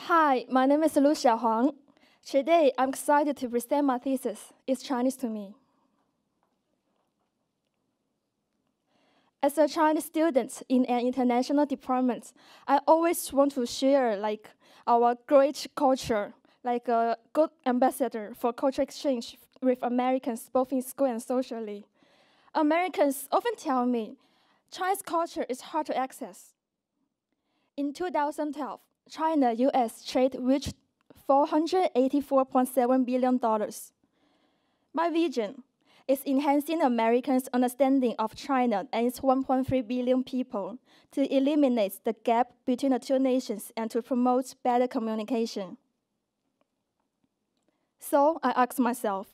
Hi, my name is Lusha Huang. Today, I'm excited to present my thesis. It's Chinese to me. As a Chinese student in an international department, I always want to share our great culture, like a good ambassador for culture exchange with Americans, both in school and socially. Americans often tell me Chinese culture is hard to access. In 2012, China-US trade reached $484.7 billion. My vision is enhancing Americans' understanding of China and its 1.3 billion people to eliminate the gap between the two nations and to promote better communication. So I asked myself,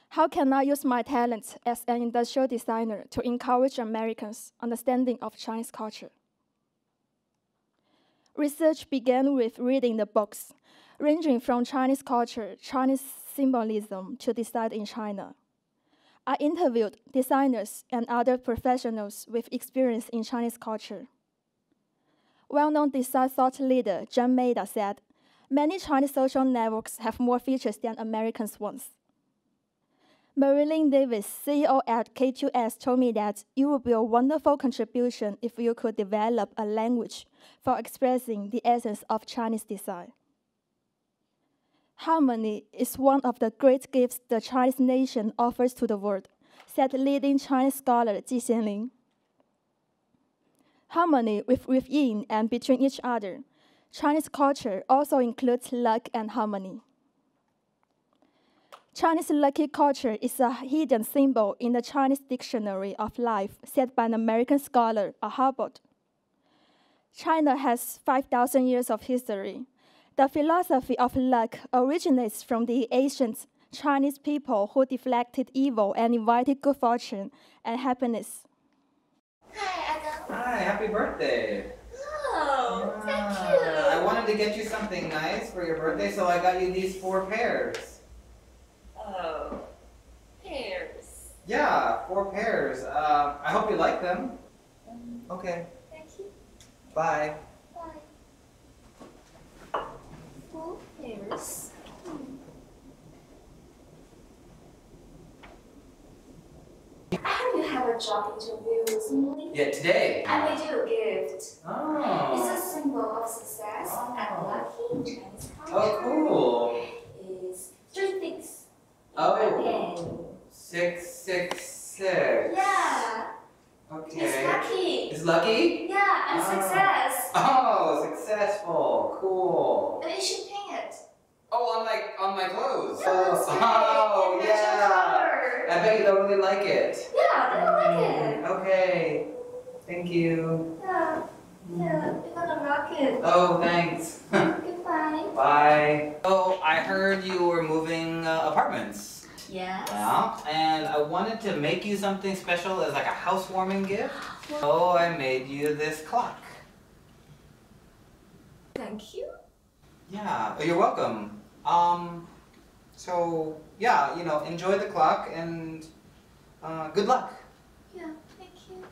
how can I use my talent as an industrial designer to encourage Americans' understanding of Chinese culture? Research began with reading the books, ranging from Chinese culture, Chinese symbolism to design in China. I interviewed designers and other professionals with experience in Chinese culture. Well-known design thought leader John Maida said, many Chinese social networks have more features than Americans' ones. Marilyn Davis, CEO at K2S, told me that it would be a wonderful contribution if you could develop a language for expressing the essence of Chinese design. Harmony is one of the great gifts the Chinese nation offers to the world, said leading Chinese scholar Ji Xianling. Harmony within and between each other. Chinese culture also includes luck and harmony. Chinese lucky culture is a hidden symbol in the Chinese Dictionary of Life, said by an American scholar at Harvard. China has 5,000 years of history. The philosophy of luck originates from the ancient Chinese people who deflected evil and invited good fortune and happiness. Hi, Aga. Hi, happy birthday. Oh, thank you. I wanted to get you something nice for your birthday, so I got you these 4 pairs. Oh, pears. Yeah, 4 pairs. I hope you like them. Okay. Thank you. Bye. Bye. 4 pears. I heard you have a job interview recently. Yeah, today. I made you a gift. Oh. It's a symbol of success and lucky in Chinese culture. Oh, cool. It's 3 things. Oh. 666. Yeah. Okay. It's lucky. It's lucky? Yeah, and success. Oh, successful. Cool. And you should paint it. Oh, on my clothes. That's Oh, right. yeah. I bet you don't really like it. Yeah, they don't like it. Okay. Thank you. Yeah, you're gonna rock it. Oh, thanks. Goodbye. Bye. Oh, I heard you were moving apartments. Yes. Yeah, and I wanted to make you something special as like a housewarming gift. So I made you this clock. Thank you. Yeah, you're welcome. So yeah, enjoy the clock and good luck. Yeah, thank you.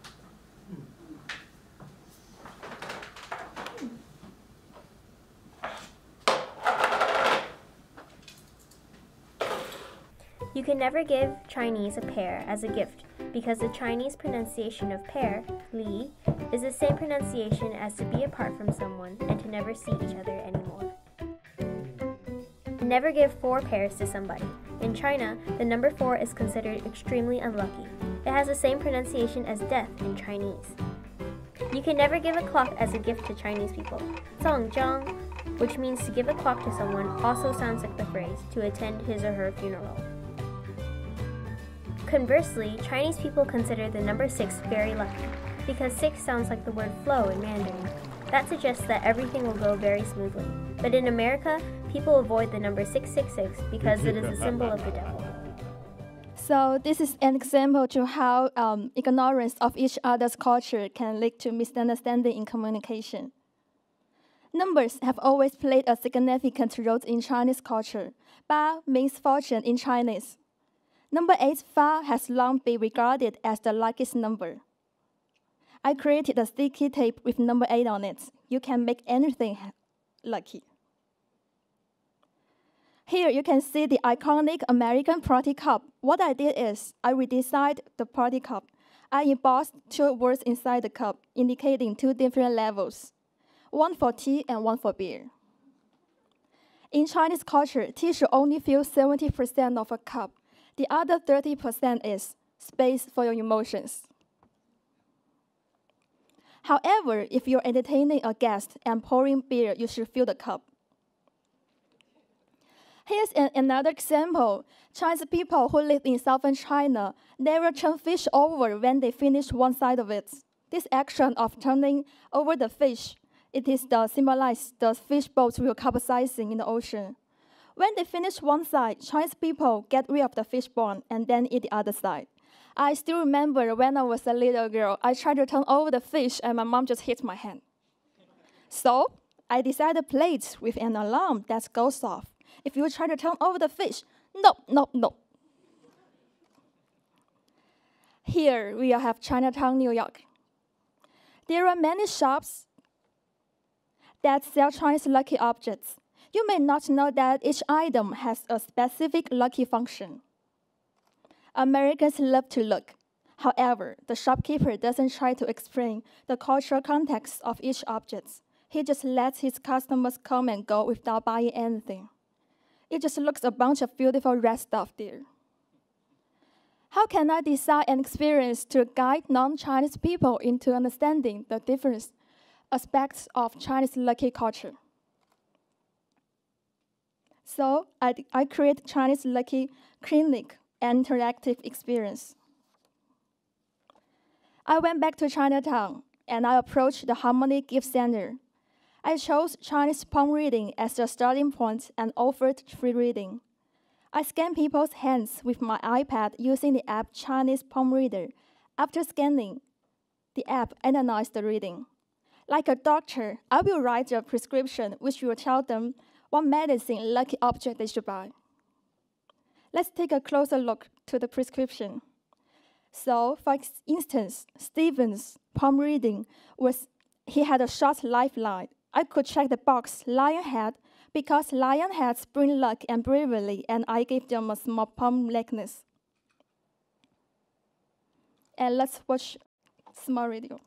You can never give Chinese a pear as a gift because the Chinese pronunciation of pear, li, is the same pronunciation as to be apart from someone and to never see each other anymore. Never give 4 pears to somebody. In China, the number 4 is considered extremely unlucky. It has the same pronunciation as death in Chinese. You can never give a clock as a gift to Chinese people. 葬章, which means to give a clock to someone, also sounds like the phrase to attend his or her funeral. Conversely, Chinese people consider the number 6 very lucky, because 6 sounds like the word flow in Mandarin. That suggests that everything will go very smoothly. But in America, people avoid the number 666 because it is a symbol of the devil. So this is an example to how ignorance of each other's culture can lead to misunderstanding in communication. Numbers have always played a significant role in Chinese culture. Ba means fortune in Chinese. Number 8, Fa, has long been regarded as the luckiest number. I created a sticky tape with number 8 on it. You can make anything lucky. Here you can see the iconic American party cup. What I did is I redesigned the party cup. I embossed two words inside the cup, indicating two different levels, one for tea and one for beer. In Chinese culture, tea should only fill 70% of a cup. The other 30% is space for your emotions. However, if you're entertaining a guest and pouring beer, you should fill the cup. Here's another example. Chinese people who live in southern China never turn fish over when they finish one side of it. This action of turning over the fish, it is to symbolize the fish boats will capsizing in the ocean. When they finish one side, Chinese people get rid of the fish bone and then eat the other side. I still remember when I was a little girl, I tried to turn over the fish and my mom just hit my hand. So I designed a plate with an alarm that goes off. If you try to turn over the fish, no, no, no. Here we have Chinatown, New York. There are many shops that sell Chinese lucky objects. You may not know that each item has a specific lucky function. Americans love to look. However, the shopkeeper doesn't try to explain the cultural context of each object. He just lets his customers come and go without buying anything. It just looks a bunch of beautiful red stuff there. How can I design an experience to guide non-Chinese people into understanding the different aspects of Chinese lucky culture? So I create Chinese lucky clinic and interactive experience. I went back to Chinatown and I approached the Harmony Gift Center. I chose Chinese palm reading as the starting point and offered free reading. I scanned people's hands with my iPad using the app Chinese Palm Reader. After scanning, the app analyzed the reading. Like a doctor, I will write a prescription which will tell them what medicine lucky object they should buy. Let's take a closer look to the prescription. So, for instance, Stephen's palm reading he had a short lifeline. I could check the box lion head because lion heads bring luck and bravery, and I gave them a small palm necklace. And let's watch a small video.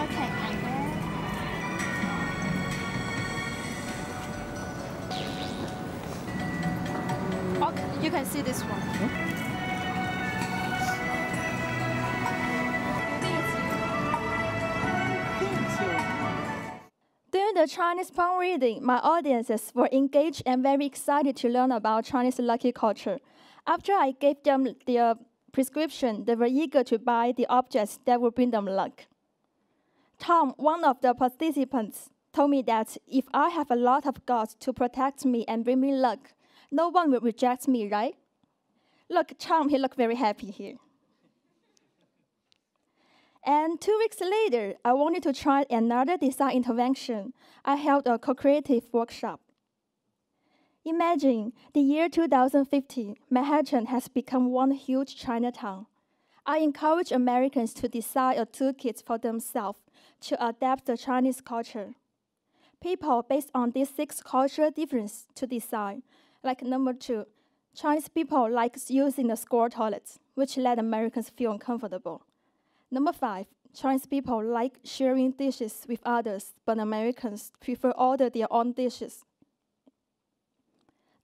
Okay. Okay, you can see this one. During the Chinese palm reading, my audiences were engaged and very excited to learn about Chinese lucky culture. After I gave them their prescription, they were eager to buy the objects that would bring them luck. Tom, one of the participants, told me that if I have a lot of gods to protect me and bring me luck, no one will reject me, right? Look, Tom, he looked very happy here. And 2 weeks later, I wanted to try another design intervention. I held a co-creative workshop. Imagine the year 2050, Manhattan has become one huge Chinatown. I encourage Americans to design a toolkit for themselves to adapt the Chinese culture. People based on these 6 cultural differences to design. Like number 2, Chinese people like using the square toilets, which let Americans feel uncomfortable. Number 5, Chinese people like sharing dishes with others, but Americans prefer order their own dishes.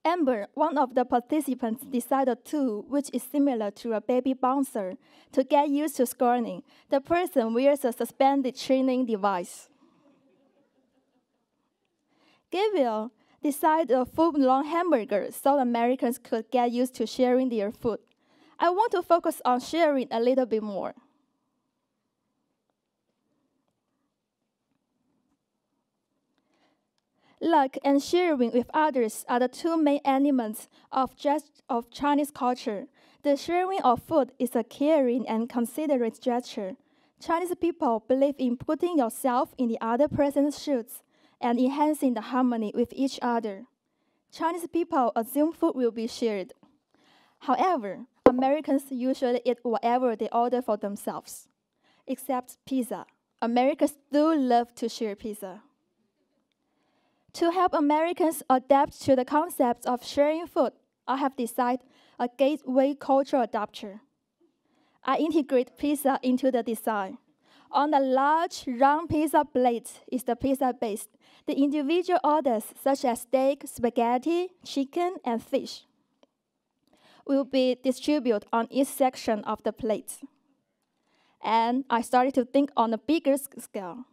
Amber, one of the participants, designed a tool which is similar to a baby bouncer. To get used to scoring, the person wears a suspended training device. Gabriel designed a foot-long hamburger so Americans could get used to sharing their food. I want to focus on sharing a little bit more. Luck and sharing with others are the 2 main elements of Chinese culture. The sharing of food is a caring and considerate gesture. Chinese people believe in putting yourself in the other person's shoes and enhancing the harmony with each other. Chinese people assume food will be shared. However, Americans usually eat whatever they order for themselves, except pizza. Americans do love to share pizza. To help Americans adapt to the concept of sharing food, I have decided a gateway cultural adapter. I integrate pizza into the design. On the large, round pizza plate is the pizza base. The individual orders, such as steak, spaghetti, chicken, and fish, will be distributed on each section of the plate. And I started to think on a bigger scale.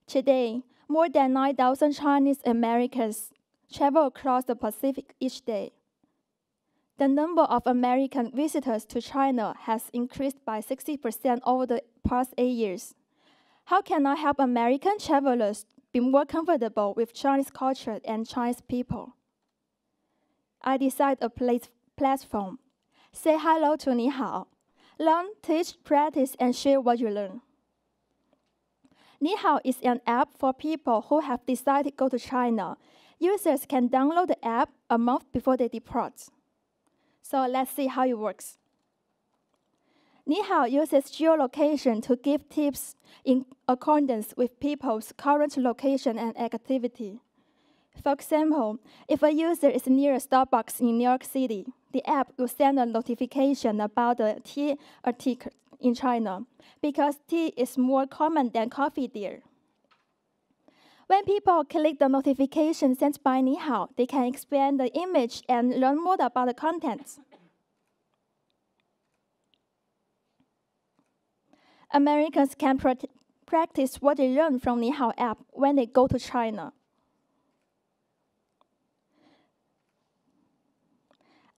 Today, more than 9,000 Chinese Americans travel across the Pacific each day. The number of American visitors to China has increased by 60% over the past 8 years. How can I help American travelers be more comfortable with Chinese culture and Chinese people? I designed a platform. Say hello to 你好. Learn, teach, practice, and share what you learn. 你好 is an app for people who have decided to go to China. Users can download the app a month before they depart. So let's see how it works. 你好 uses geolocation to give tips in accordance with people's current location and activity. For example, if a user is near a Starbucks in New York City, the app will send a notification about the tea article in China, because tea is more common than coffee there. When people click the notification sent by 你好, they can expand the image and learn more about the contents. Americans can practice what they learn from 你好 app when they go to China.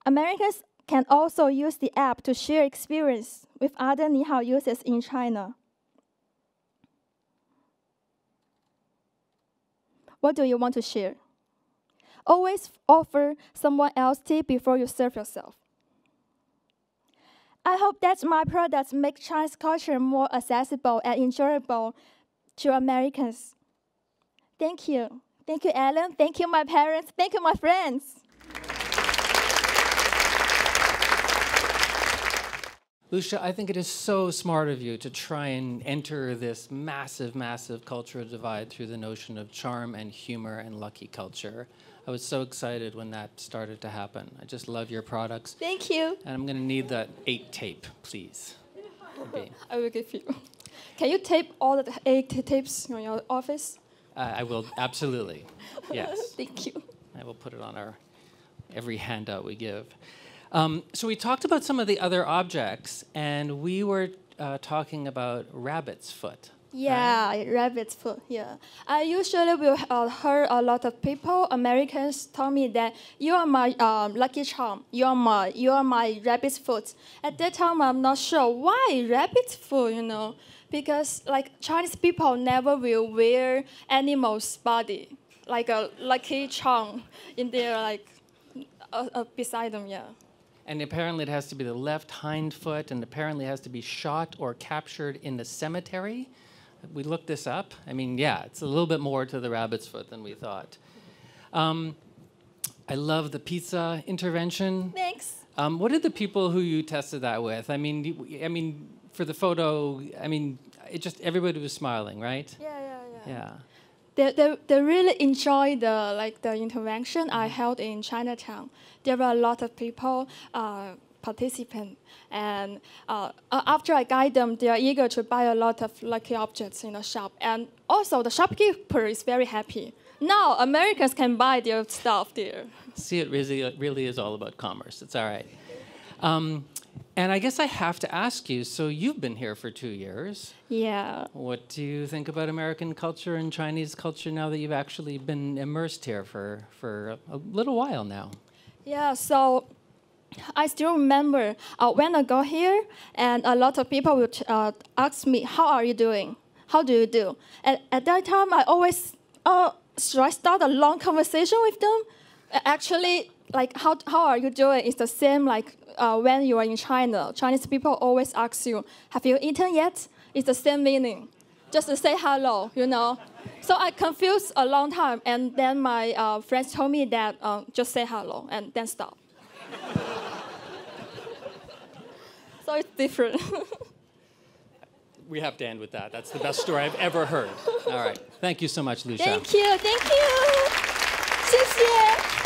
Americans can also use the app to share experience with other 你好 users in China. What do you want to share? Always offer someone else tea before you serve yourself. I hope that my products make Chinese culture more accessible and enjoyable to Americans. Thank you. Thank you, Ellen. Thank you, my parents. Thank you, my friends. Lusha, I think it is so smart of you to try and enter this massive, massive cultural divide through the notion of charm and humor and lucky culture. I was so excited when that started to happen. I just love your products. Thank you. And I'm going to need that 8 tape, please. I will give you. Can you tape all the 8 tapes in your office? I will, absolutely. Yes. Thank you. I will put it on our every handout we give. So we talked about some of the other objects, and we were talking about rabbit's foot. Yeah, right? Rabbit's foot, yeah. I usually will hear a lot of people, Americans, tell me that you are my lucky charm, you are my rabbit's foot. At that time, I'm not sure why rabbit's foot, because like Chinese people never will wear animal's body, like a lucky charm in their beside them, yeah. And apparently it has to be the left hind foot, and apparently it has to be shot or captured in the cemetery. We looked this up. I mean, yeah, it's a little bit more to the rabbit's foot than we thought. I love the pizza intervention. Thanks. What did the people who you tested that with? I mean, for the photo, everybody was smiling, right? Yeah. They really enjoyed the intervention I held in Chinatown. There were a lot of people participant, and after I guide them, they are eager to buy a lot of lucky objects in the shop. And also, the shopkeeper is very happy. Now Americans can buy their stuff there. See, it really is all about commerce. It's all right. And I guess I have to ask you, so you've been here for 2 years. Yeah. What do you think about American culture and Chinese culture now that you've actually been immersed here for a little while now? Yeah, so I still remember when I got here, and a lot of people would ask me, how are you doing? How do you do? And at that time, I always, should I start a long conversation with them? Actually, like, how are you doing? It's the same like when you are in China. Chinese people always ask you, have you eaten yet? It's the same meaning. Just to say hello, So I confused a long time, and then my friends told me that just say hello and then stop. So it's different. We have to end with that. That's the best story I've ever heard. All right. Thank you so much, Lusha. Thank you. 谢谢。